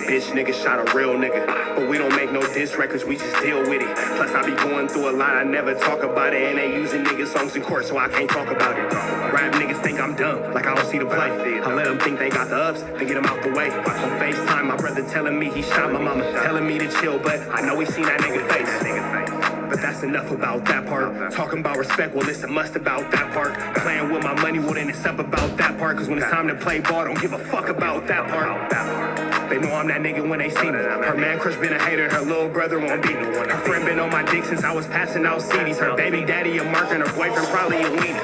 bitch nigga shot a real nigga. But we don't make no diss records, we just deal with it. Plus I be going through a lot, I never talk about it. And they using niggas songs in court, so I can't talk about it. Rap niggas think I'm dumb, like I don't see the play. I let them think they got the ups, and get them out the way. On FaceTime, my brother telling me he shot my mama, telling me to chill, but I know he seen that nigga face. But that's enough about that part. Talking about respect, well, it's a must about that part. Playing with my money, well, then it's up about that part. Cause when it's time to play ball, don't give a fuck about that part. They know I'm that nigga when they see me. Her man crush been a hater, her little brother won't beat me. Her friend been on my dick since I was passing out CDs. Her baby daddy a mark and her boyfriend probably a weenie.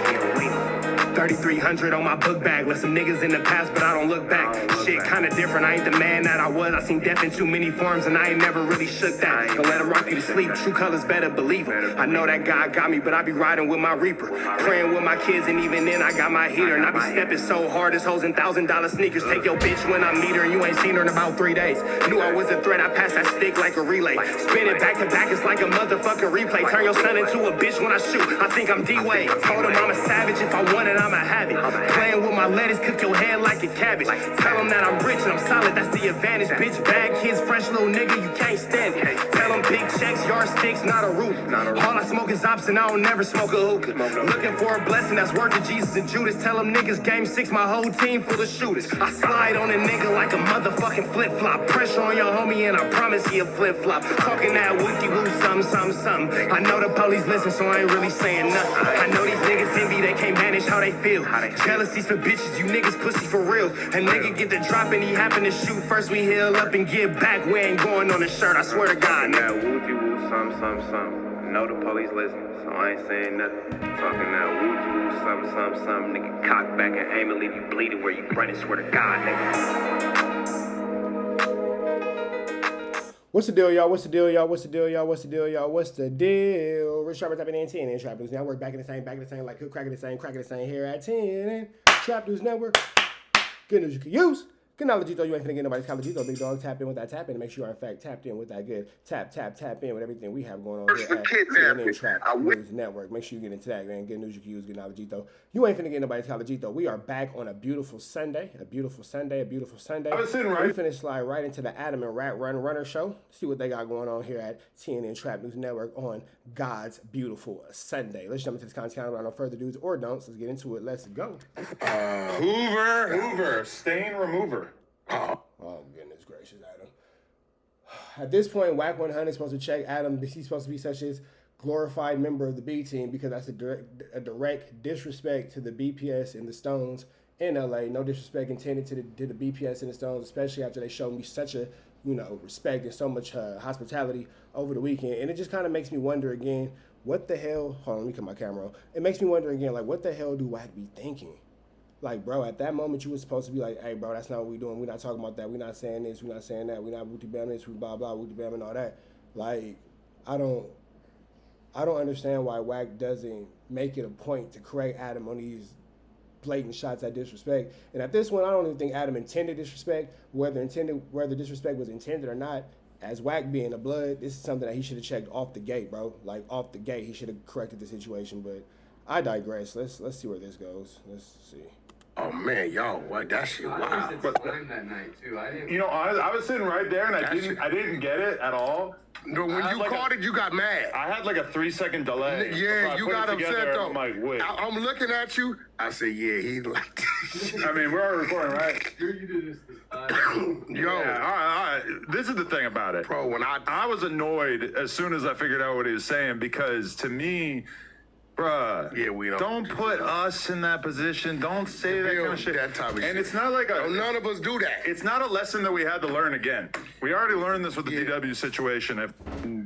3,300 on my book bag. Left some niggas in the past, but I don't look back. Shit kinda different, I ain't the man that I was. I seen death in too many forms and I ain't never really shook that. Don't let him rock you to sleep, true colors better believe him. I know that God got me, but I be riding with my reaper. Praying with my kids and even then I got my heater. And I be stepping so hard, this hoes in $1,000 sneakers. Take your bitch when I meet her and you ain't seen her in about 3 days. Knew I was a threat, I passed that stick like a relay. Spin it back to back, it's like a motherfucking replay. Turn your son into a bitch when I shoot, I think I'm D-Wade. Told him I'm a savage, if I want it, I'ma have it. Playing with my lettuce, cook your head like a cabbage. Tell them that I'm rich and I'm solid, that's the advantage. Bitch, bad kids, fresh little nigga, you can't stand it. Tell them big checks, yardsticks, not a root. All I smoke is ops and I don't never smoke a hookah. Looking for a blessing that's worth of Jesus and Judas. Tell them niggas game 6, my whole team full of shooters. I slide on a nigga like a motherfucking flip-flop. Pressure on your homie and I promise he a flip-flop. Talking that wookie-woo, something. I know the police listen, so I ain't really saying nothing. I know these niggas envy, they can't manage how they feel. Jealousy's for bitches, you niggas pussy for real. A nigga get the drop and he happen to shoot. First we heal up and get back. We ain't going on the shirt, I swear to God. That wookie-woo, something. I know the police listen, so I ain't saying nothing. Talking that wookie-woo, something. Nigga cock back and aim and leave you bleeding where you running, swear to God, nigga. What's the deal, y'all? What's the deal? Rich Sharper tapping in 10 and Trap News Network. Back in the same, like hook cracking the same here at 10 and Trap News Network. Good news you can use. Good knowledge, you ain't finna get nobody's college. Big dog, tap in with that tap in and make sure you're in fact tapped in with that good tap in with everything we have going on here at 10 and Trap News Network. Make sure you get into that, man. Good news you can use. Good knowledge, you ain't finna get nobody's college. We are back on a beautiful Sunday. I was sitting right. We finna slide right into the Adam and Rat Runner show. See what they got going on here at TNN Trap News Network on God's beautiful Sunday. Let's jump into this content without no further do's or don'ts. Let's get into it. Let's go. Hoover, stain remover. Oh, goodness gracious, Adam. At this point, Wack100 is supposed to check Adam. He's supposed to be such a glorified member of the B team because that's a direct disrespect to the BPS and the Stones in LA. No disrespect intended to the BPS and the Stones, especially after they showed me such a, respect and so much hospitality over the weekend. And it just kind of makes me wonder again, what the hell? Hold on, let me cut my camera on. It makes me wonder again, like, what the hell do Wack be thinking? Like, bro, at that moment, you were supposed to be like, hey, bro, that's not what we doing. We're not talking about that. We're not saying this. We're not saying that. We're not wooty bam this. We blah, blah, wooty bam and all that. Like, I don't understand why Wack doesn't make it a point to correct Adam on these blatant shots at disrespect. And at this one, I don't even think Adam intended disrespect. Whether disrespect was intended or not, as Wack being a blood, this is something that he should have checked off the gate, bro. Like, off the gate, he should have corrected the situation. But I digress. Let's see where this goes. Let's see. Oh man, y'all, what that shit? Wow. I was at time that night too. I was sitting right there and I didn't get it at all. No, when you called it, you got mad. I had like a 3-second delay. Yeah, you got upset though. I'm like, wait. I'm looking at you. I said, yeah, he like. I mean, we're already recording, right? Sure you did this Yo, yeah, all right. This is the thing about it, bro. When I was annoyed as soon as I figured out what he was saying because to me. Bruh, yeah, we don't put us in that position. Don't say that kind of shit. That type of shit. It's not like none of us do that. It's not a lesson that we had to learn again. We already learned this with the DW situation. It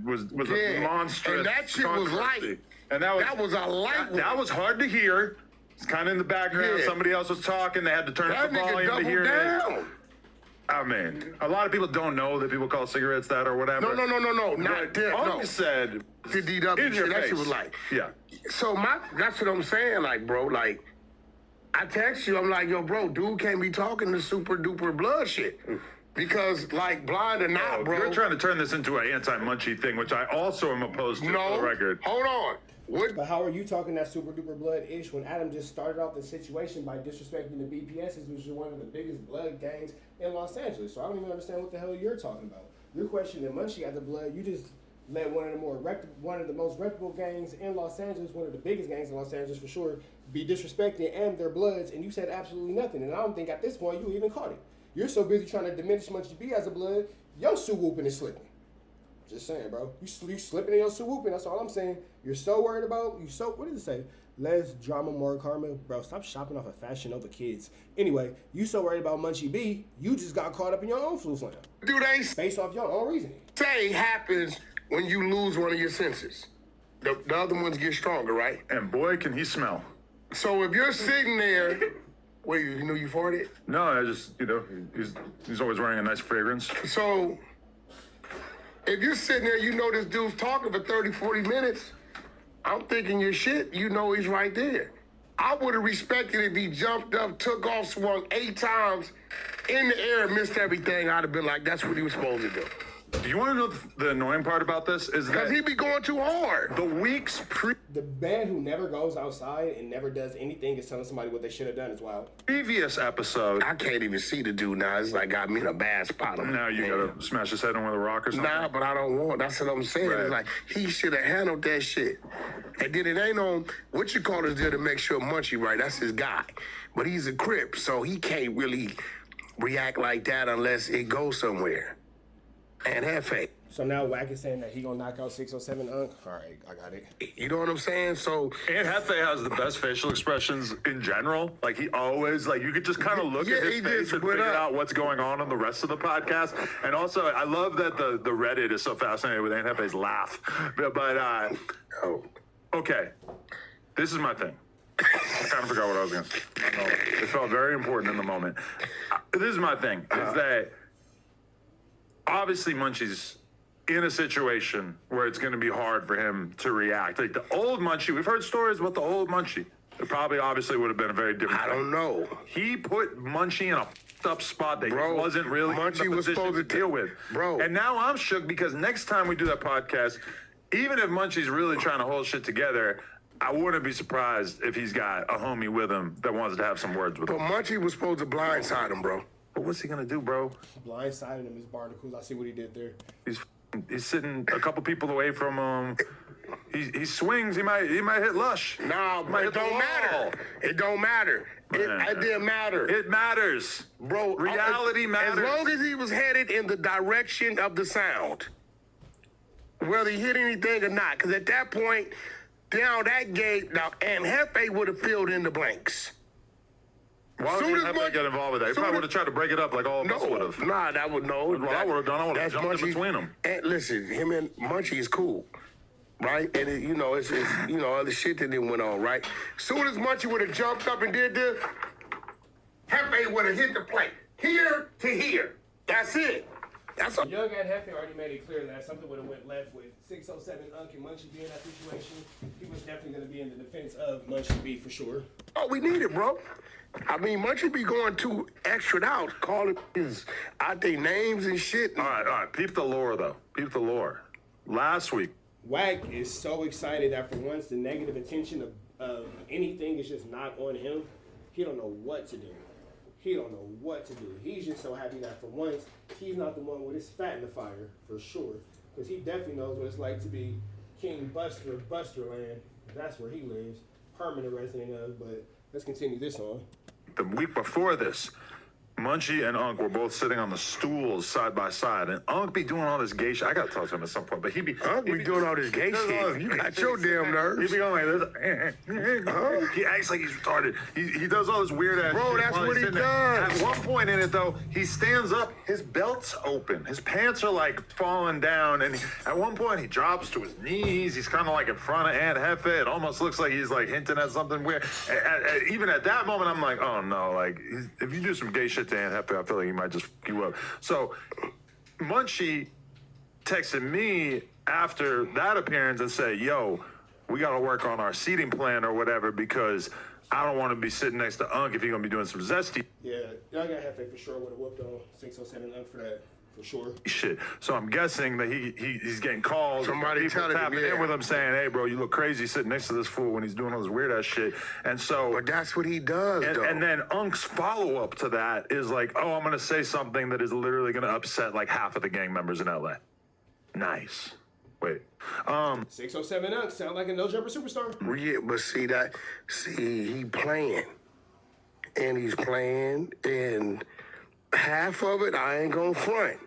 was a monstrous. And that shit was light. And that was a light one. That was hard to hear. It's kind of in the background. Yeah. Somebody else was talking. They had to turn up the volume to hear it. I mean, a lot of people don't know that people call cigarettes that or whatever. No. Not that. No. Said the DW shit. That shit was like. Yeah. So that's what I'm saying, like, bro, like, I text you, I'm like, yo, bro, dude can't be talking the super duper blood shit. Because, like, blind or not, bro. You're trying to turn this into an anti-Munchie thing, which I also am opposed to, for the record. Hold on. What? But how are you talking that super duper blood-ish when Adam just started off the situation by disrespecting the BPSs, which is one of the biggest blood gangs in Los Angeles? So I don't even understand what the hell you're talking about. You're questioning Munchie got the blood. You just let one of the most reputable gangs in Los Angeles, one of the biggest gangs in Los Angeles for sure, be disrespected and their bloods, and you said absolutely nothing. And I don't think at this point you even caught it. You're so busy trying to diminish Munchie B as a blood, your Sue whooping is slipping. Just saying, bro. You slipping in your Sue whooping. That's all I'm saying. You're so worried about what did it say? Less drama, more karma. Bro, stop shopping off of Fashion Nova kids. Anyway, you so worried about Munchie B, you just got caught up in your own flu slam. Do they Based off your own reasoning. say happens when you lose one of your senses? The other ones get stronger, right? And boy, can he smell. So if you're sitting there, wait, you know you farted? No, I just, he's always wearing a nice fragrance. So if you're sitting there, you know this dude's talking for 30, 40 minutes, I'm thinking your shit, you know he's right there. I would have respected if he jumped up, took off, swung 8 times in the air, and missed everything. I'd have been like, that's what he was supposed to do. Do you want to know the annoying part about this? Is Because that he be going too hard. the weeks The man who never goes outside and never does anything is telling somebody what they should have done as well. previous episode, I can't even see the dude now. It's like got me in a bad spot. now you gotta smash his head in with a rock or something. Nah, but I don't want. That's what I'm saying. Right. It's like he should have handled that shit. And then it ain't on what you call is there to make sure Munchie right. That's his guy, but he's a Crip, so he can't really react like that unless it goes somewhere. And Hefe. So now Wack is saying that he gonna knock out 607 Unk. All right, I got it. You know what I'm saying? So And Hefe has the best facial expressions in general. Like he always, you could just kind of look Yeah, at he his face just and went figure up. out what's going on in the rest of the podcast. And also, I love that the Reddit is so fascinated with Aunt Hefe's laugh. oh, Okay, this is my thing. I kind of forgot what I was going to say. I don't know. It felt very important in the moment. This is my thing, is that obviously Munchie's in a situation where it's going to be hard for him to react. Like the old Munchie, we've heard stories about the old Munchie. It probably obviously would have been a very different I thing. don't know. He put Munchie in a f***ed up spot that Bro, he wasn't really Munchie in the was position supposed to to deal with. Bro. And now I'm shook because next time we do that podcast, even if Munchie's really trying to hold shit together, I wouldn't be surprised if he's got a homie with him that wants to have some words with But him. Munchie was supposed to blindside him, bro. But what's he gonna do, bro? Blindsided him as barnacles. I see what he did there. He's sitting a couple people away from him. He swings. He might hit Lush. Nah, Might but hit it the don't wall. matter. It don't matter. It didn't matter. It matters, Bro, Reality matters. As long as he was headed in the direction of the sound, whether he hit anything or not, because at that point, down that gate, now, and Hefe would have filled in the blanks. Why Soon would as he have to get involved with that? He soon probably as- would have tried to break it up like all of us would have. Nah, that would no. What I would have done, I would have that's jumped in Munchie- between them. And listen, him and Munchie is cool, right? And it, it's other shit that then went on, right? Soon as Munchie would have jumped up and did this, Hefe would have hit the plate, here to here. That's it. That's all. Young and Hefe already made it clear that if something would have went left with 607 Unk and Munchie B in that situation, he was definitely going to be in the defense of Munchie B for sure. Oh, we need it, bro. I mean, Munchie be going too extra out, calling his out their names and shit. All right. Peep the lore, though. Peep the lore. Last week, Wack is so excited that for once the negative attention of anything is just not on him. He don't know what to do. He don't know what to do. He's just so happy that for once he's not the one with his fat in the fire, for sure. Because he definitely knows what it's like to be King Buster of Busterland. That's where he lives, permanent resident of. But let's continue this on. the week before this, Munchie and Unk were both sitting on the stools side by side, and Unk be doing all this gay shit. I gotta talk to him at some point, but he be Unk be doing all this gay shit. You got your damn nerves. He be going like this. He acts like he's retarded. He does all this weird ass Bro, shit that's while what he's he sitting there. does. At one point in it though, he stands up, his belt's open, his pants are like falling down, and at one point he drops to his knees. He's kind of like in front of Aunt Hefe. It almost looks like he's like hinting at something weird. Even at that moment, I'm like, oh no, like if you do some gay shit to Aunt Hefe, I feel like he might just fuck you up. So Munchie texted me after that appearance and said, yo, we got to work on our seating plan or whatever, because I don't want to be sitting next to Unk if he's going to be doing some zesty. Yeah, y'all got Hefe for sure would have whooped on 607 Unk For sure. Shit. So I'm guessing that he's getting calls. Somebody people telling him, tapping in with him saying, "Hey, bro, you look crazy sitting next to this fool when he's doing all this weird ass shit." And so, But that's what he does, though. and then Unk's follow up to that is like, "Oh, I'm gonna say something that is literally gonna upset like half of the gang members in LA." Nice. Wait. 607 Unk sound like a no jumper superstar. Yeah, but he playing. And he's playing, and half of it, I ain't gonna front.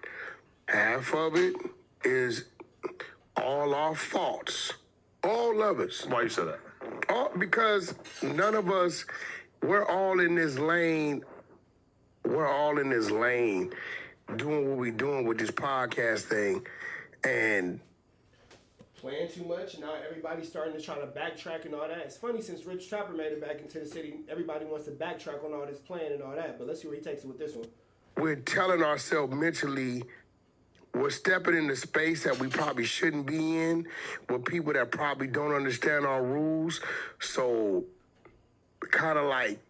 Half of it is all our faults. All of us. Why you say that? All, because none of us, we're all in this lane. We're all in this lane doing what we're doing with this podcast thing. And Playing too much. Now everybody's starting to try to backtrack and all that. It's funny, since Rich Trapper made it back into the city, everybody wants to backtrack on all this playing and all that. But let's see where he takes it with this one. we're telling ourselves mentally we're stepping into space that we probably shouldn't be in with people that probably don't understand our rules. So kind of like,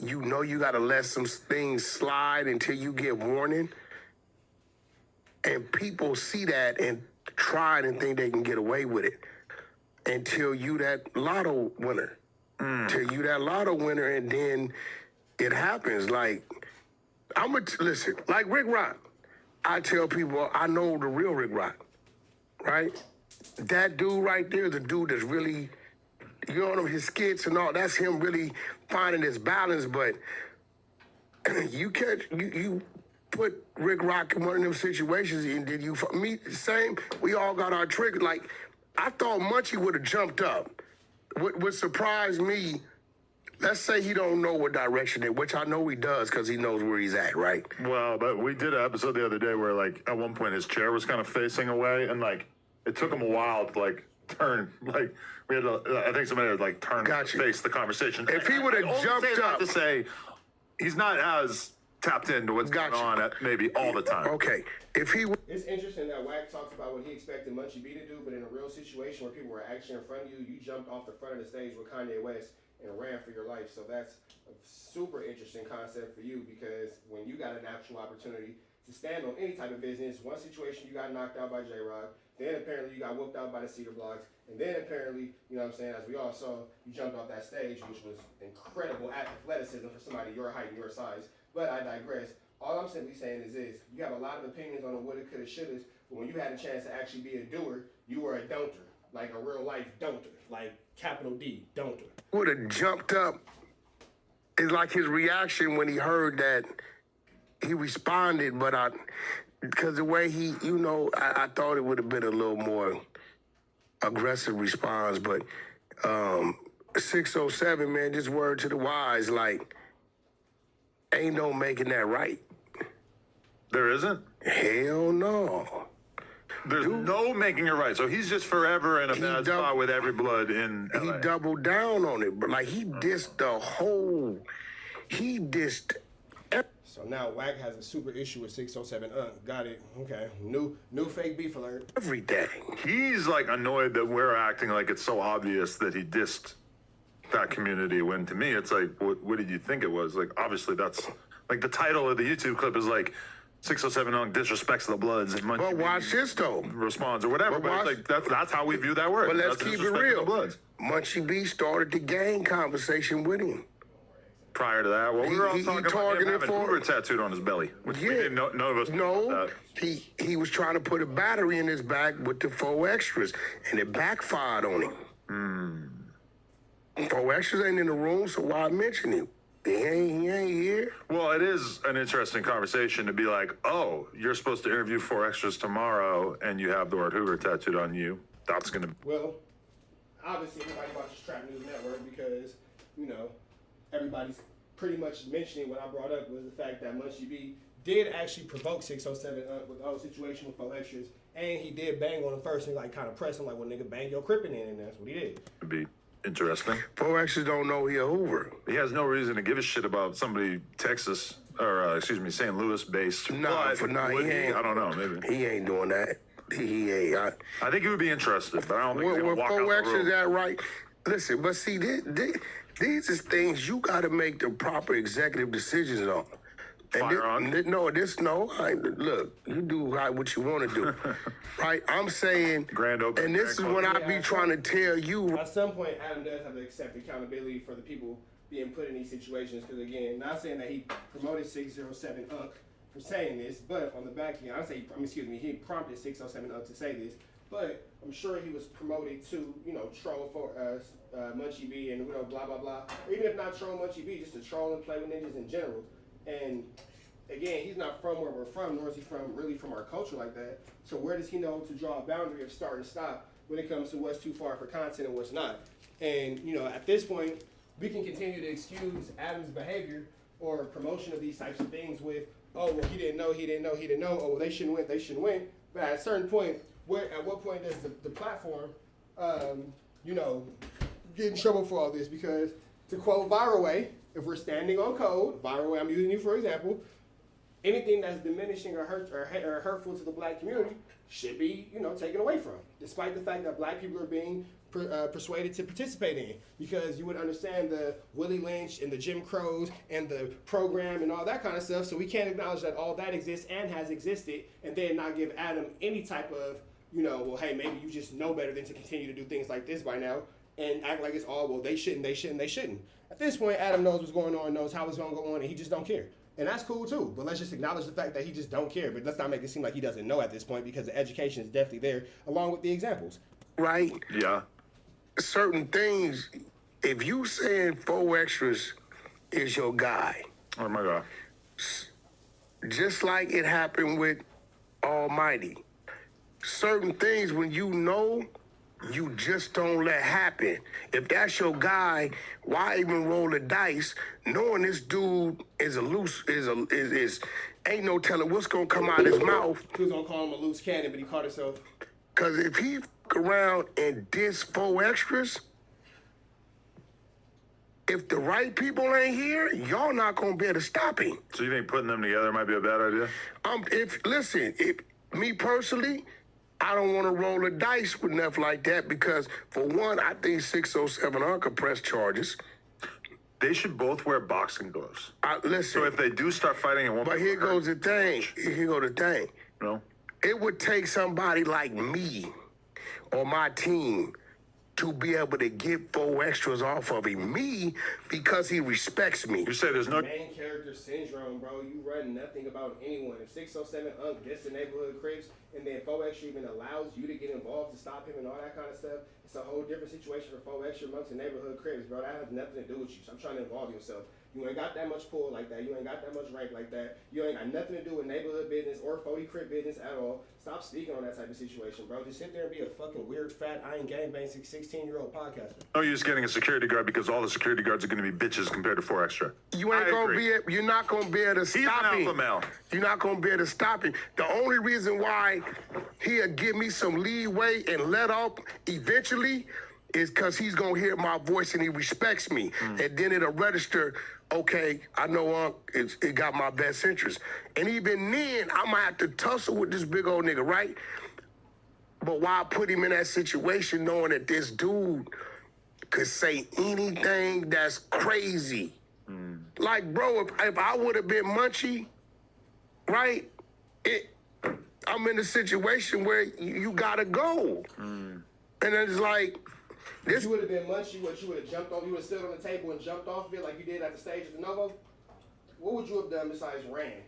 you know, you got to let some things slide until you get warning. And people see that and try it and think they can get away with it until you that lotto winner. Till you that lotto winner, and then it happens. Like, listen, like Rick Rock. I tell people I know the real Rick Rock, right? That dude right there, the dude that's really, you know, his skits and all, that's him really finding his balance. But you put Rick Rock in one of them situations, and did you me the same? We all got our triggers. Like, I thought Munchie would have jumped up. What surprised me, let's say he don't know what direction it, which I know he does because he knows where he's at, right? Well, but we did an episode the other day where, like, at one point his chair was kind of facing away, and, like, it took him a while to, like, turn. Like, we had to, I think somebody had, like, turn to face the conversation. If he would have jumped up. To say he's not as tapped into what's going on at maybe all the time. Okay. If he would. It's interesting that Wack talks about what he expected Munchie B to do, but in a real situation where people were actually in front of you, you jumped off the front of the stage with Kanye West and ran for your life. So that's a super interesting concept for you, because when you got an actual opportunity to stand on any type of business, one situation you got knocked out by J-Rock, then apparently you got whooped out by the Cedar Blocks, and then apparently, you know what I'm saying, as we all saw, you jumped off that stage, which was incredible athleticism for somebody your height and your size. But I digress. All I'm simply saying is this: you have a lot of opinions on the woulda, coulda, shouldas, but when you had a chance to actually be a doer, you were a don'ter, like a real life don'ter, like capital D, don'ter. Would have jumped up. It's like his reaction when he heard that. He responded, but because the way he, you know, I thought it would have been a little more aggressive response. But 607, man, just word to the wise, like, ain't no making that right. There isn't? Hell no. There's no making it right. So he's just forever in a bad spot with every blood in LA. He doubled down on it, but like he dissed So now Wack has a super issue with 607. Got it. Okay. New fake beef alert. everything. He's like annoyed that we're acting like it's so obvious that he dissed that community, when to me it's like, what did you think it was? Like, obviously that's like the title of the YouTube clip is like 607 disrespects the Bloods, and Munchie But watch this though. responds or whatever. But it's like that's how we view that word. But let's That's keep it disrespecting real. the Bloods. Munchie B started the gang conversation with him. Prior to that, well, we were all He talking about him targeted having for- Hoover tattooed on his belly, which we Yeah. didn't know, none of us knew about that. He was trying to put a battery in his back with the 4 extras, and it backfired on him. 4 extras ain't in the room, so why mention him? He ain't here. Well, it is an interesting conversation to be like, oh, you're supposed to interview 4 extras tomorrow, and you have the word Hoover tattooed on you. That's gonna. Well, obviously everybody watches Trap News Network because, you know, everybody's pretty much mentioning what I brought up was the fact that Munchie B did actually provoke 607 with the whole situation with 4 extras, and he did bang on him first and like kind of press him like, well, nigga, bang your crippin' in, and that's what he did. It'd be interesting. 4 extras don't know he a Hoover. He has no reason to give a shit about somebody Texas or St. Louis based. Nah, he ain't. I don't know. Maybe He ain't doing that. He ain't. I think he would be interested, but I don't think he's Where gonna walk out 4 the extras room. at, right? Listen, but see, these is things you got to make the proper executive decisions on. Look, you do what you want to do, right? I'm saying, Grand opening, and this is when I be trying to tell you. At some point, Adam does have to accept accountability for the people being put in these situations. Because again, not saying that he promoted 607 Unc for saying this, but on the back end, he prompted 607 Unc to say this. But I'm sure he was promoted to, troll for Munchie B and blah blah blah. Or even if not troll Munchie B, just to troll and play with ninjas in general. And again, he's not from where we're from, nor is he from our culture like that. So where does he know to draw a boundary of start and stop when it comes to what's too far for content and what's not? And at this point, we can continue to excuse Adam's behavior or promotion of these types of things with, oh well, he didn't know. Oh well, they shouldn't win. But at a certain point, at what point does the platform, get in trouble for all this? Because to quote Viral Way, if we're standing on code, Viral Way, I'm using you for example, anything that's diminishing or hurtful to the black community should be, taken away from, despite the fact that black people are being persuaded to participate in, because you would understand the Willie Lynch and the Jim Crows and the program and all that kind of stuff. So we can't acknowledge that all that exists and has existed, and then not give Adam any type of, well, hey, maybe you just know better than to continue to do things like this by now, and act like it's all, well, they shouldn't. At this point, Adam knows what's going on, knows how it's going to go on, and he just don't care. And that's cool too, but let's just acknowledge the fact that he just don't care. But let's not make it seem like he doesn't know at this point, because the education is definitely there, along with the examples. Right? Yeah. Certain things, if you saying 4 extras is your guy. Oh my God. Just like it happened with Almighty. Certain things, when you just don't let happen. If that's your guy, why even roll the dice, knowing this dude is ain't no telling what's gonna come out his mouth. He was gonna call him a loose cannon, but he caught himself. Cause if he around and diss 4 extras, if the right people ain't here, y'all not gonna be able to stop him. So you think putting them together might be a bad idea? If me personally, I don't want to roll the dice with nothing like that, because for one, I think 607 could press charges. They should both wear boxing gloves. Listen. So if they do start fighting, it won't. But here goes the thing. No. It would take somebody like me or my team to be able to get 4 extras off of him. Me, because he respects me. You say there's no main character syndrome, bro. You run nothing about anyone. If 607 gets the neighborhood Crips, and then 4 extra even allows you to get involved to stop him and all that kind of stuff, it's a whole different situation for 4 extra amongst the neighborhood Crips, bro. That has nothing to do with you. So I'm trying to involve yourself. You ain't got that much pull like that. You ain't got that much rank like that. You ain't got nothing to do with neighborhood business or 40 Crip business at all. Stop speaking on that type of situation, bro. Just sit there and be a fucking weird, fat, iron gangbang 16-year-old podcaster. no use getting a security guard, because all the security guards are going to be bitches compared to 4 extra. You're not gonna be able to stop him. He's an alpha male. You're not gonna be able to stop him. The only reason why he'll give me some leeway and let up eventually is because he's gonna hear my voice and he respects me, and then it'll register. Okay, I know it got my best interest, and even then I might have to tussle with this big old nigga, right? But why put him in that situation, knowing that this dude could say anything that's crazy? Like, bro, if I would have been Munchie, right? I'm in a situation where you gotta go, and it's like. If you would have been Munchie, you would have jumped off, you would have stood on the table and jumped off of it like you did at the stage at the Novo? What would you have done besides ran?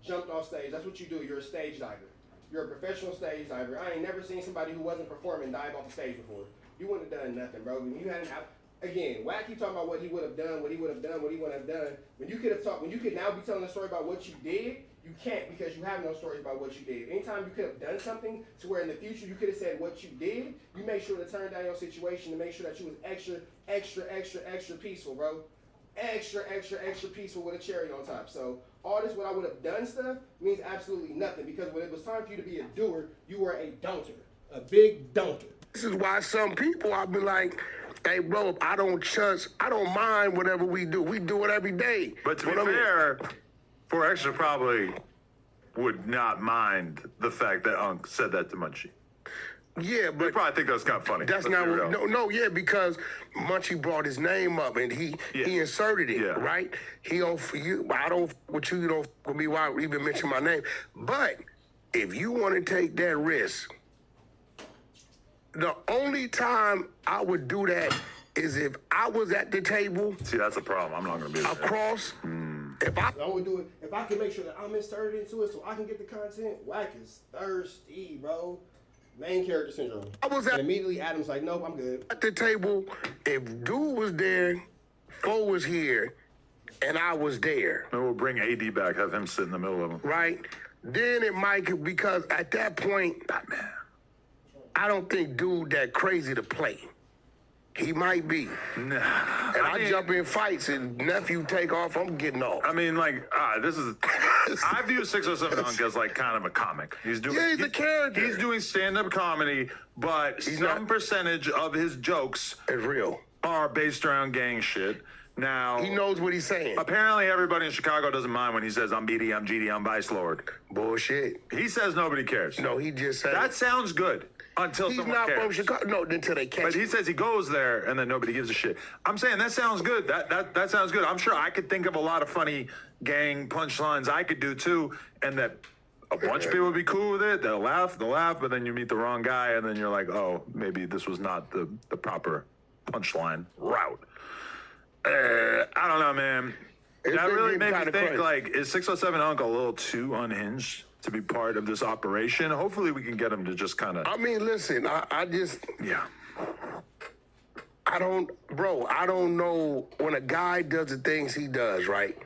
Jumped off stage. That's what you do. You're a stage diver. You're a professional stage diver. I ain't never seen somebody who wasn't performing dive off the stage before. You wouldn't have done nothing, bro. When you hadn't again, Wack, you talking about what he would have done, what he wouldn't have done. When you could now be telling a story about what you did, you can't, because you have no stories about what you did. Anytime you could have done something to where in the future you could have said what you did, you make sure to turn down your situation to make sure that you was extra peaceful, bro. Extra peaceful with a cherry on top. So all this what I would have done stuff means absolutely nothing, because when it was time for you to be a doer, you were a don'ter. A big don'ter. This is why some people, I'll be like, hey, bro, I don't mind whatever we do. We do it every day. But to be fair, 4 extra probably would not mind the fact that Unc said that to Munchie. Yeah, They but probably think that's kind of funny. that's Let's not be what, real. yeah, because Munchie brought his name up and he inserted it, Yeah. right? He don't for you, I don't with you, you don't with me. Why even mention my name? But if you want to take that risk, the only time I would do that is if I was at the table See, that's the problem. I'm not going to be there. across. If I I would do it if I can make sure that I'm inserted into it so I can get the content. Wack is thirsty, bro. Main character syndrome. I was And at immediately Adam's like, nope, I'm good. the table, if dude was there, Fo was here, and I was there, Maybe we'll bring AD back, have him sit in the middle of them. right? Then it might, because at that point, Batman. I don't think dude that crazy to play. He might be. Nah. And I jump in fights and nephew take off, I'm getting off. I mean, like, this is. I view 607 Unk as like kind of a comic. He's doing. Yeah, he's a character. He's doing stand-up comedy, but He's some not- percentage of his jokes It's real. are based around gang shit. Now, He knows what he's saying. apparently everybody in Chicago doesn't mind when he says, "I'm BD, I'm GD, I'm Vice Lord." Bullshit. He says nobody cares. No, he just said That sounds good until he's someone not cares. from Chicago. No, until they catch But he him. says he goes there and then nobody gives a shit. I'm saying that sounds good. That sounds good. I'm sure I could think of a lot of funny gang punchlines I could do too, and that a bunch of people would be cool with it. They'll laugh, but then you meet the wrong guy and then you're like, oh, maybe this was not the proper punchline route. I don't know, man. That really made me kinda think, crazy. like, is 607 Unk a little too unhinged to be part of this operation? Hopefully we can get him to just kind of, I mean, listen, I just, yeah. I don't know when a guy does the things he does, right?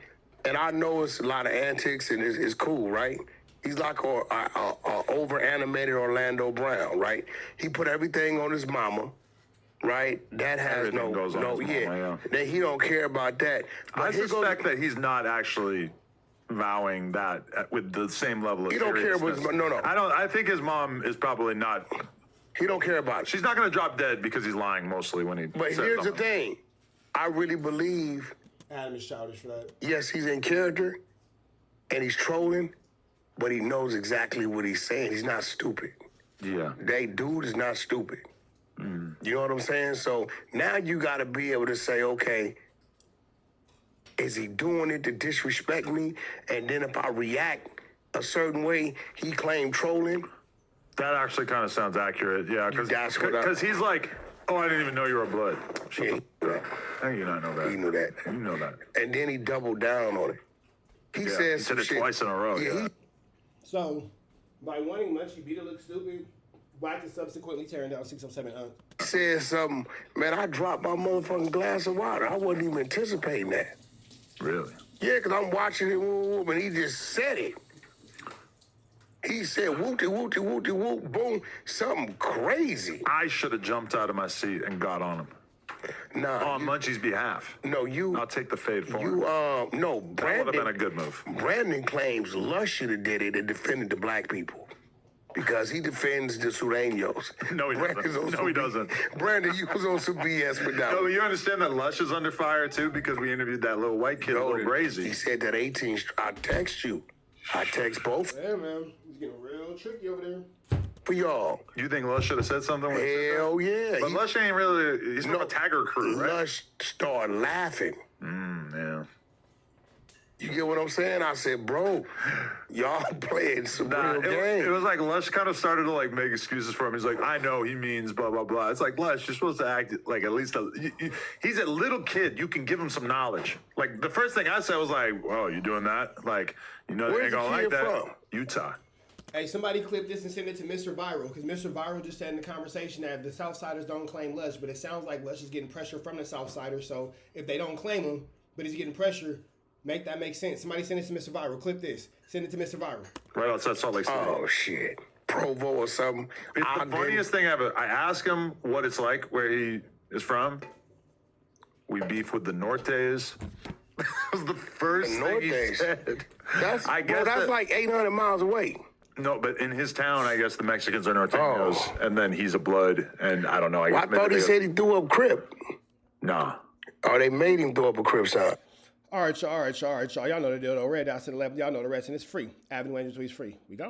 And I know it's a lot of antics and it's cool, right? He's like a over animated Orlando Brown, right? He put everything on his mama, right? That has Everything goes on his mama, yeah. That he don't care about that. But I here goes- suspect that he's not actually vowing that with the same level of He don't care what his seriousness. no. I think his mom is probably not. He don't care about it. She's not going to drop dead because he's lying mostly when he. But says here's the something. thing. I really believe, Adam is childish for that. yes, he's in character and he's trolling, but he knows exactly what he's saying. He's not stupid. Yeah. That dude is not stupid. You know what I'm saying? So now you got to be able to say, okay, is he doing it to disrespect me? And then if I react a certain way, he claimed trolling. That actually kind of sounds accurate. Yeah, That's what I- because he's like, oh, I didn't even know you were blood. Shut Yeah, the f- up. How do you not know that? he knew that. You know that. And then he doubled down on it. He Yeah, said he some said it shit. twice in a row. Yeah. So, by wanting Munchie B to look stupid, Wack is subsequently tearing down 607 Unk. He said something, man, I dropped my motherfucking glass of water. I wasn't even anticipating that. Really? Yeah, because I'm watching it, and he just said it. He said, whoopty, whoopty, whoopty, whoop, boom, something crazy. I should have jumped out of my seat and got on him Nah, on Munchie's behalf. no, you, I'll take the fade for him. no, That would have Brandon. been a good move. Brandon claims Lush should have did it and defended the black people. Because he defends the Sureños. No, he Brandon's doesn't. on No, some he doesn't. Brandon, you was on some BS for that. No, but you understand that Lush is under fire too because we interviewed that little white kid, little He Brazy. said that 18, I text you. I text both Yeah, man. He's getting real tricky over there. for y'all. You think Lush should have said something? When he said that? Hell yeah. But Lush ain't really. He's from No, a Tagger crew, right? Lush started laughing. Yeah. You get what I'm saying? I said, bro, y'all playing some Nah, real it games. was like Lush kind of started to like make excuses for him. He's like, I know he means blah blah blah. It's like Lush, you're supposed to act like at least he's a little kid. You can give him some knowledge. Like the first thing I said was like, "Whoa, you doing that? Like, you know, they Where's ain't the gonna like kid that." from? Utah. Hey, somebody clip this and send it to Mr. Viral, because Mr. Viral just said in the conversation that the Southsiders don't claim Lush, but it sounds like Lush is getting pressure from the Southsiders. So if they don't claim him, but he's getting pressure, make that make sense. Somebody send it to Mr. Viral. Clip this. Send it to Mr. Viral. Right outside Salt Lake City. Oh, shit. Provo or something. It's I the funniest thing ever. I ask him what it's like where he is from. We beef with the Nortes. That was the first thing he Nortes? said. That's, I guess that's that- like 800 miles away. No, but in his town, I guess the Mexicans are Norteños, and then he's a blood, and I don't know. Well, I thought he said he threw up Crip. Nah. Oh, they made him throw up a Crip sign. All right, y'all. Y'all know the deal, though. Red dots to the left. Y'all know the rest, and it's free. Adam22 is free. We go.